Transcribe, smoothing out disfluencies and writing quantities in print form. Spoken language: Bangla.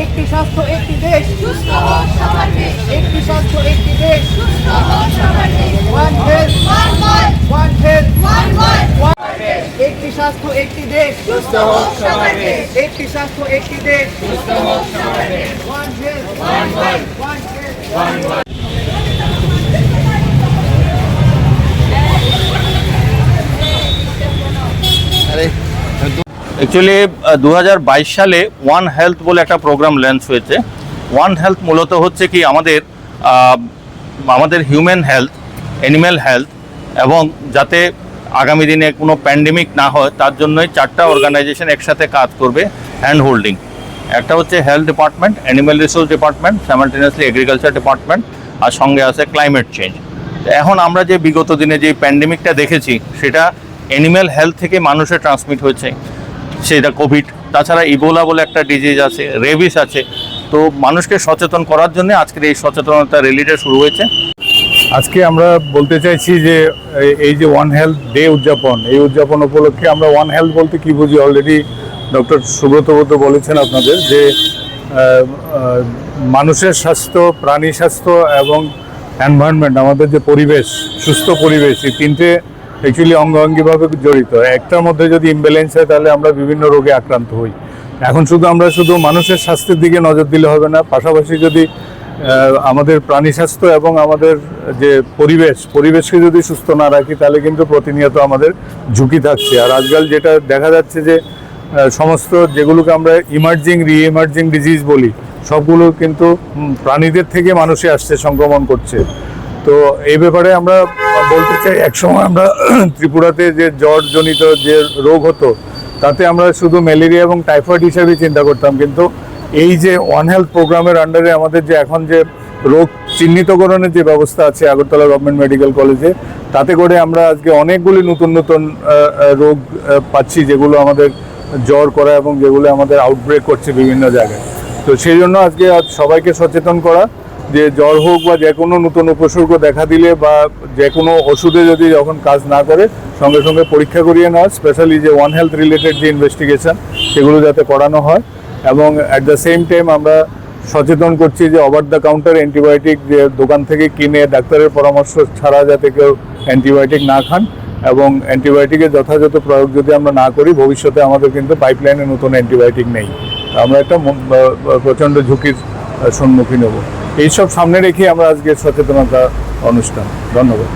একটি স্বাস্থ্য একটি দেশ, সুস্থ হোক সবার দেশ, একটি স্বাস্থ্য একটি দেশ, সুস্থ হোক সবার দেশ, one health, one world, one health, one world, একটি স্বাস্থ্য একটি দেশ, সুস্থ হোক সবার দেশ, একটি স্বাস্থ্য একটি দেশ, সুস্থ হোক সবার দেশ, one health, one world, one health, one world. Actually 2022 সালে ওয়ান হেলথ বলে একটা প্রোগ্রাম লঞ্চ হয়েছে। ওয়ান হেলথ মূলত হচ্ছে কি আমাদের হিউম্যান হেলথ, অ্যানিম্যাল হেলথ এবং যাতে আগামী দিনে কোনো প্যান্ডেমিক না হয় তার জন্যই 4টা অর্গানাইজেশন একসাথে কাজ করবে হ্যান্ড হোল্ডিং। একটা হচ্ছে health department, animal resource department, simultaneously agriculture department, আর সঙ্গে আছে ক্লাইমেট চেঞ্জ। এখন আমরা যে বিগত দিনে যে প্যান্ডেমিকটা দেখেছি সেটা অ্যানিম্যাল হেলথ থেকে মানুষে ট্রান্সমিট হয়েছে, সেটা কোভিড। তাছাড়া ইবোলা বলে একটা ডিজিজ আছে, রেবিস আছে। তো মানুষকে সচেতন করার জন্য আজকের এই সচেতনতা র্যালিটা শুরু হয়েছে। আজকে আমরা বলতে চাইছি যে এই যে ওয়ান হেলথ ডে উদযাপন, এই উদযাপন উপলক্ষে আমরা ওয়ান হেলথ বলতে কী বুঝি অলরেডি ডক্টর সুব্রত বলেছেন আপনাদের, যে মানুষের স্বাস্থ্য, প্রাণী স্বাস্থ্য এবং এনভায়রনমেন্ট, আমাদের যে পরিবেশ, সুস্থ পরিবেশ, এই তিনটে অ্যাকচুয়ালি অঙ্গাঙ্গিভাবে জড়িত। একটার মধ্যে যদি ইমব্যালেন্স হয় তাহলে আমরা বিভিন্ন রোগে আক্রান্ত হই। এখন আমরা শুধু মানুষের স্বাস্থ্যের দিকে নজর দিলে হবে না, পাশাপাশি যদি আমাদের প্রাণী স্বাস্থ্য এবং আমাদের যে পরিবেশকে যদি সুস্থ না রাখি তাহলে কিন্তু প্রতিনিয়ত আমাদের ঝুঁকি থাকছে। আর আজকাল যেটা দেখা যাচ্ছে যে সমস্ত যেগুলোকে আমরা রি-ইমার্জিং ডিজিজ বলি, সবগুলো কিন্তু প্রাণীদের থেকে মানুষে আসছে, সংক্রমণ করছে। তো এই ব্যাপারে আমরা বলতে চাই, একসময় আমরা ত্রিপুরাতে যে জ্বরজনিত যে রোগ হতো তাতে আমরা শুধু ম্যালেরিয়া এবং টাইফয়েড হিসেবে চিন্তা করতাম, কিন্তু এই যে ওয়ান হেলথ প্রোগ্রামের আন্ডারে আমাদের যে এখন যে রোগ চিহ্নিতকরণের যে ব্যবস্থা আছে আগরতলা গভর্নমেন্ট মেডিকেল কলেজে, তাতে করে আমরা আজকে অনেকগুলি নতুন রোগ পাচ্ছি যেগুলো আমাদের জ্বর করা এবং যেগুলো আমাদের আউটব্রেক করছে বিভিন্ন জায়গায়। তো সেই জন্য আজকে সবাইকে সচেতন করা যে জ্বর হোক বা যে কোনো নতুন উপসর্গ দেখা দিলে বা যে কোনো ওষুধে যদি যখন কাজ না করে সঙ্গে সঙ্গে পরীক্ষা করিয়ে নেওয়া, স্পেশালি যে ওয়ান হেলথ রিলেটেড যে ইনভেস্টিগেশন সেগুলো যাতে করানো হয়। এবং অ্যাট দ্য সেম টাইম আমরা সচেতন করছি যে ওভার দ্য কাউন্টার অ্যান্টিবায়োটিক যে দোকান থেকে কিনে ডাক্তারের পরামর্শ ছাড়া যাতে কেউ অ্যান্টিবায়োটিক না খান, এবং অ্যান্টিবায়োটিকের যথাযথ প্রয়োগ যদি আমরা না করি ভবিষ্যতে আমাদের কিন্তু পাইপলাইনে নতুন অ্যান্টিবায়োটিক নেই, আমরা একটা প্রচণ্ড ঝুঁকির সম্মুখীন হব। এইসব সামনে রেখে আমরা আজকে সচেতনতা অনুষ্ঠান। ধন্যবাদ।